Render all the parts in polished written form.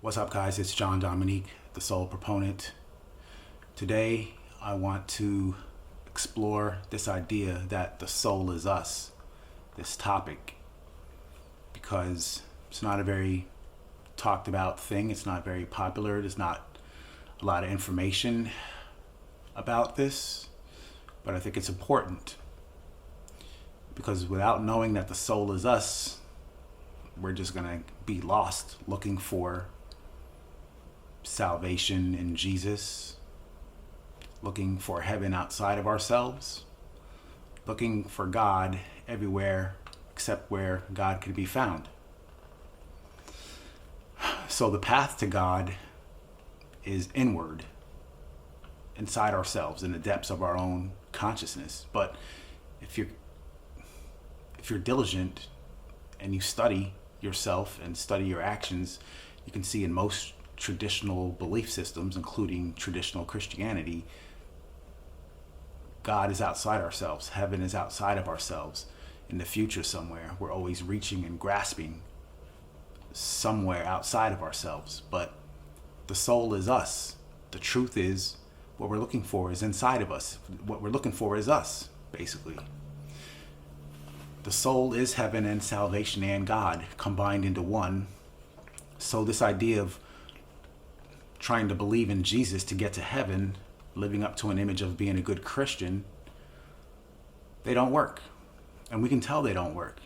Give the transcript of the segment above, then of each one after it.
What's up, guys? It's Dominique The Soul Proponent. Today, I want to explore this idea that the soul is us, this topic, because it's not a very talked about thing. It's not very popular. There's not a lot of information about this, but I think it's important because without knowing that the soul is us, we're just going to be lost looking for salvation in Jesus, looking for heaven outside of ourselves, looking for God everywhere except where God could be found. So the path to God is inward, inside ourselves, in the depths of our own consciousness. But if you're diligent and you study yourself and study your actions, you can see in most traditional belief systems, including traditional Christianity, God is outside ourselves. Heaven is outside of ourselves. In the future somewhere, we're always reaching and grasping somewhere outside of ourselves. But the soul is us. The truth is, what we're looking for is inside of us. What we're looking for is us, basically. The soul is heaven and salvation and God combined into one. So this idea of trying to believe in Jesus to get to heaven, living up to an image of being a good Christian, they don't work. And we can tell they don't work.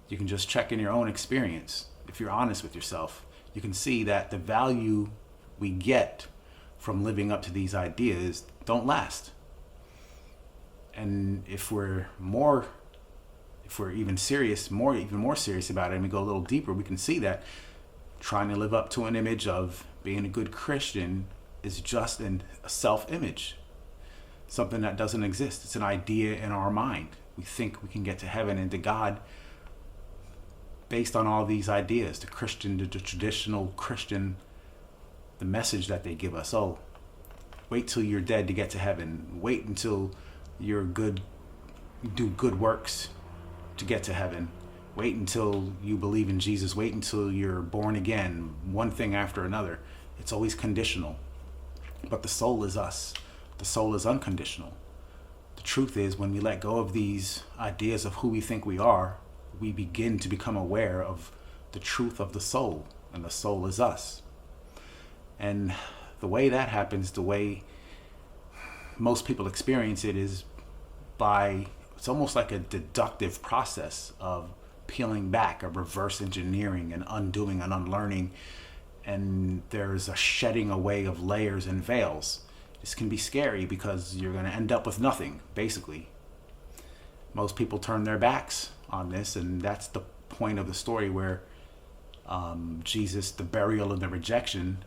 You can just check in your own experience. If you're honest with yourself, you can see that the value we get from living up to these ideas don't last. And if we're even more serious about it, and we go a little deeper, we can see that trying to live up to an image of being a good Christian is just a self-image, something that doesn't exist. It's an idea in our mind. We think we can get to heaven and to God based on all these ideas. The traditional Christian, the message that they give us: oh, wait till you're dead to get to heaven. Wait until you're good, do good works to get to heaven. Wait until you believe in Jesus. Wait until you're born again. One thing after another. It's always conditional. But the soul is us. The soul is unconditional. The truth is, when we let go of these ideas of who we think we are, we begin to become aware of the truth of the soul. And the soul is us. And the way that happens, the way most people experience it, is it's almost like a deductive process of peeling back, of reverse engineering and undoing and unlearning. And there's a shedding away of layers and veils. This can be scary because you're going to end up with nothing, basically. Most people turn their backs on this, and that's the point of the story where Jesus, the burial and the rejection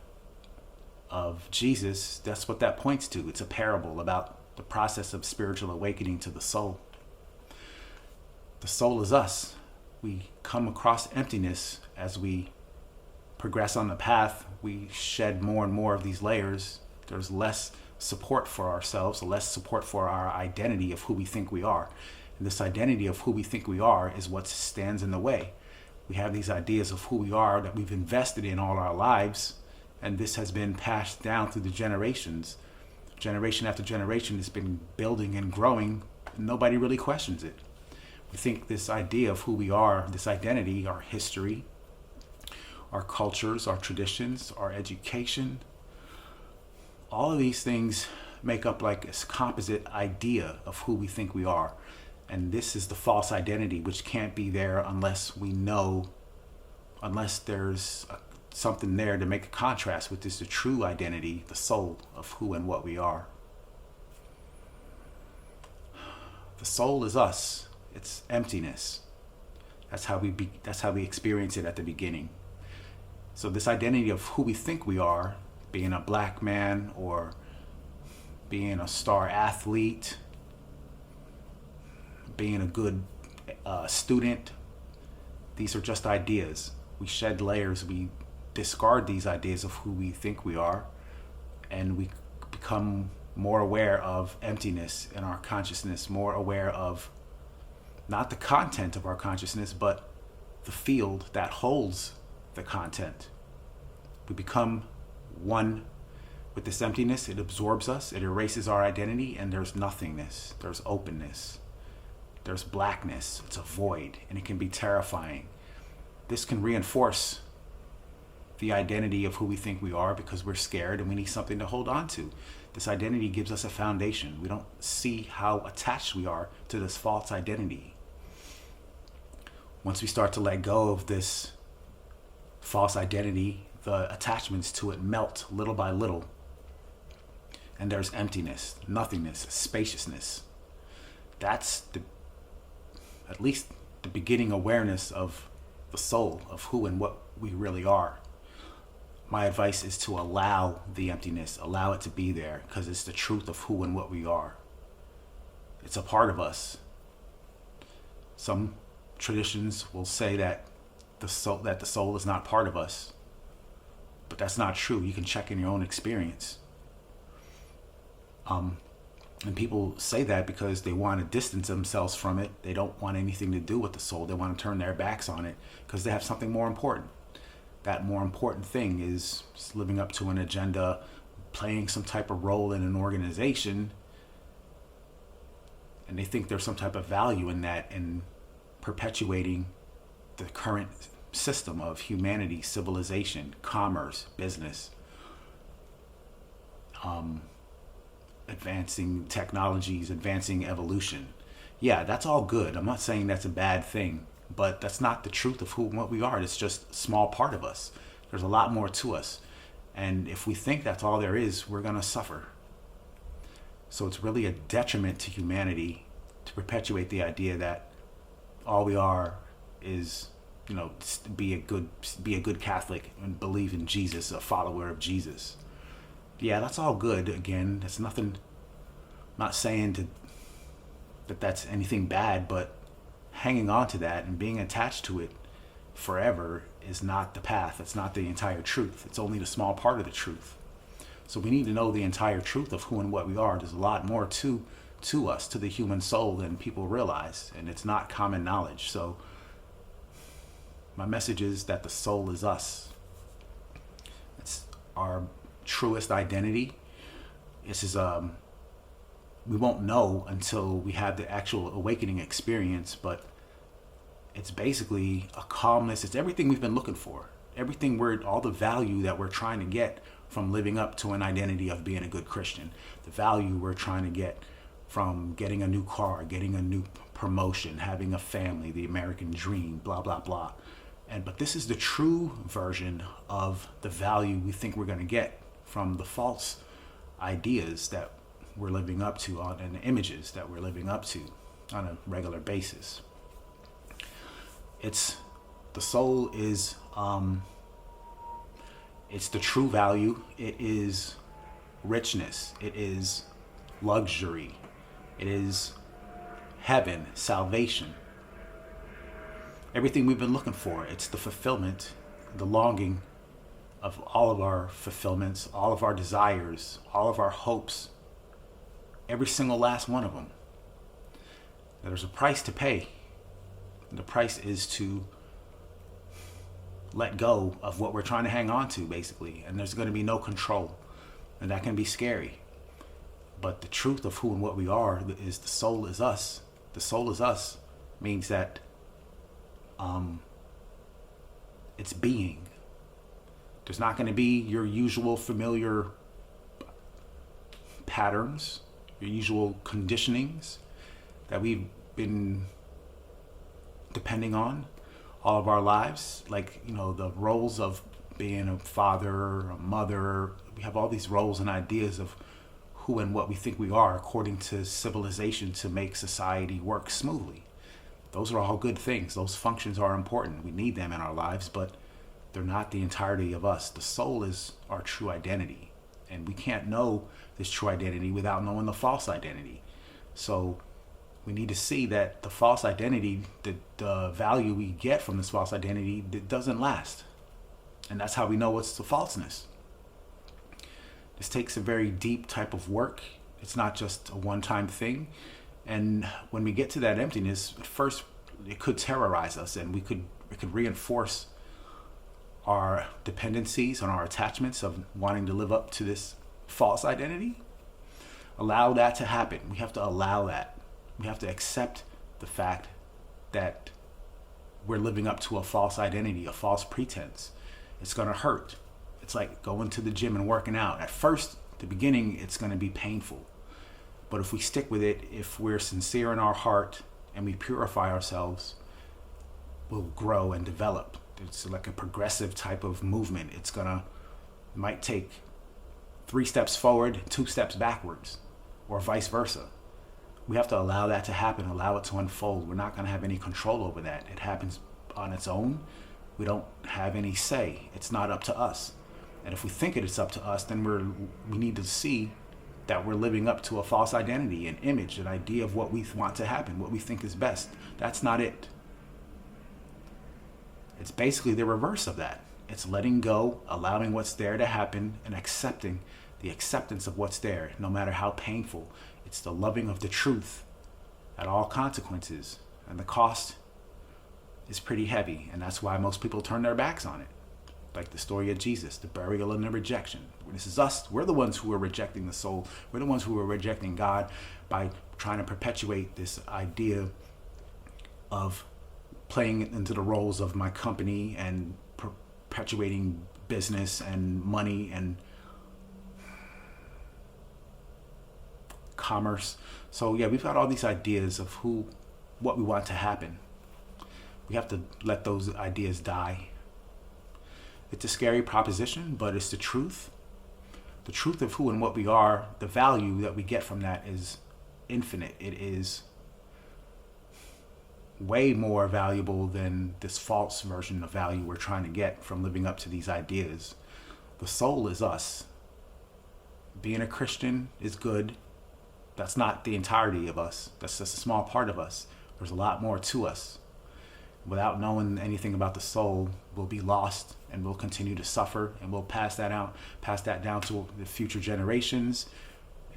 of Jesus, that's what that points to. It's a parable about the process of spiritual awakening to the soul. The soul is us. We come across emptiness as we progress on the path. We shed more and more of these layers. There's less support for ourselves, less support for our identity of who we think we are. And this identity of who we think we are is what stands in the way. We have these ideas of who we are that we've invested in all our lives, and this has been passed down through the generations. Generation after generation, it's been building and growing, and nobody really questions it. We think this idea of who we are, this identity, our history, our cultures, our traditions, our education, all of these things make up like a composite idea of who we think we are. And this is the false identity, which can't be there unless there's something there to make a contrast with this, the true identity, the soul of who and what we are. The soul is us. It's emptiness. That's how we experience it at the beginning. So this identity of who we think we are, being a black man or being a star athlete, being a good student, these are just ideas. We shed layers. We discard these ideas of who we think we are, and we become more aware of emptiness in our consciousness, more aware of not the content of our consciousness, but the field that holds the content. We become one with this emptiness. It absorbs us, it erases our identity, and there's nothingness, there's openness, there's blackness, it's a void, and it can be terrifying. This can reinforce the identity of who we think we are because we're scared and we need something to hold on to. This identity gives us a foundation. We don't see how attached we are to this false identity. Once we start to let go of this false identity, the attachments to it melt little by little. And there's emptiness, nothingness, spaciousness. That's at least the beginning awareness of the soul, of who and what we really are. My advice is to allow the emptiness, allow it to be there, because it's the truth of who and what we are. It's a part of us. Some traditions will say that the soul is not part of us, but that's not true. You can check in your own experience. And people say that because they want to distance themselves from it. They don't want anything to do with the soul. They want to turn their backs on it because they have something more important. That more important thing is living up to an agenda, playing some type of role in an organization, and they think there's some type of value in that, in perpetuating the current system of humanity, civilization, commerce, business, advancing technologies, advancing evolution. Yeah, that's all good. I'm not saying that's a bad thing, but that's not the truth of who and what we are. It's just a small part of us. There's a lot more to us. And if we think that's all there is, we're going to suffer. So it's really a detriment to humanity to perpetuate the idea that all we are is, be a good Catholic and believe in Jesus, a follower of Jesus. Yeah, that's all good. Again, that's nothing. I'm not saying that that's anything bad, but hanging on to that and being attached to it forever is not the path. It's not the entire truth. It's only the small part of the truth. So we need to know the entire truth of who and what we are. There's a lot more to us, to the human soul, than people realize, and it's not common knowledge. So my message is that the soul is us. It's our truest identity. This is we won't know until we have the actual awakening experience, but it's basically a calmness. It's everything we've been looking for. All the value that we're trying to get from living up to an identity of being a good Christian. The value we're trying to get from getting a new car, getting a new promotion, having a family, the American dream, blah, blah, blah. But this is the true version of the value we think we're going to get from the false ideas that we're living up to and the images that we're living up to on a regular basis. The soul is, it's the true value. It is richness. It is luxury. It is heaven, salvation. Everything we've been looking for. It's the fulfillment, the longing of all of our fulfillments, all of our desires, all of our hopes, every single last one of them. There's a price to pay. The price is to let go of what we're trying to hang on to, basically. And there's going to be no control. And that can be scary. But the truth of who and what we are is the soul is us. The soul is us means that it's being. There's not going to be your usual familiar patterns, your usual conditionings that we've been depending on all of our lives. Like, the roles of being a father, a mother. We have all these roles and ideas of who and what we think we are according to civilization to make society work smoothly. Those are all good things. Those functions are important. We need them in our lives, but they're not the entirety of us. The soul is our true identity. And we can't know this true identity without knowing the false identity. So we need to see that the false identity, the value we get from this false identity, doesn't last. And that's how we know what's the falseness. This takes a very deep type of work. It's not just a one-time thing. And when we get to that emptiness, at first it could terrorize us, and it could reinforce our dependencies, on our attachments of wanting to live up to this false identity. Allow that to happen. We have to allow that. We have to accept the fact that we're living up to a false identity, a false pretense. It's going to hurt. It's like going to the gym and working out. At first, the beginning, it's going to be painful. But if we stick with it, if we're sincere in our heart and we purify ourselves, we'll grow and develop. It's like a progressive type of movement. Might take 3 steps forward, 2 steps backwards, or vice versa. We have to allow that to happen, allow it to unfold. We're not going to have any control over that. It happens on its own. We don't have any say. It's not up to us. And if we think it's up to us, then we need to see that we're living up to a false identity, an image, an idea of what we want to happen, what we think is best. That's not it. It's basically the reverse of that. It's letting go, allowing what's there to happen, and accepting the acceptance of what's there, no matter how painful. It's the loving of the truth at all consequences. And the cost is pretty heavy. And that's why most people turn their backs on it. Like the story of Jesus, the burial and the rejection. This is us. We're the ones who are rejecting the soul. We're the ones who are rejecting God by trying to perpetuate this idea of playing into the roles of my company and perpetuating business and money and commerce. So yeah, we've got all these ideas of what we want to happen. We have to let those ideas die. It's a scary proposition, but it's the truth. The truth of who and what we are, the value that we get from that is infinite. It is way more valuable than this false version of value we're trying to get from living up to these ideas. The soul is us. Being a Christian is good. That's not the entirety of us. That's just a small part of us. There's a lot more to us. Without knowing anything about the soul, we'll be lost and we'll continue to suffer, and we'll pass that down to the future generations,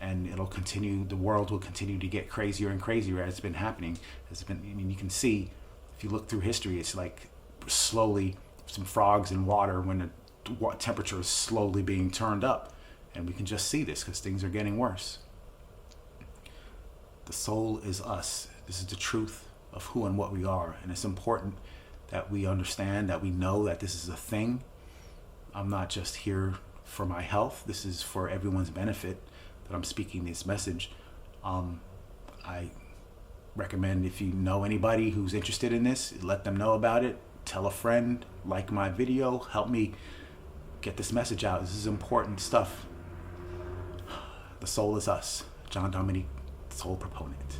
and the world will continue to get crazier and crazier as it's been happening. You can see, if you look through history, it's like slowly some frogs in water when the temperature is slowly being turned up, and we can just see this because things are getting worse. The soul is us. This is the truth of who and what we are. And it's important that we understand, that we know that this is a thing. I'm not just here for my health. This is for everyone's benefit that I'm speaking this message. I recommend, if you know anybody who's interested in this, let them know about it. Tell a friend, like my video, help me get this message out. This is important stuff. The soul is us. John Dominique, the Soul Proponent.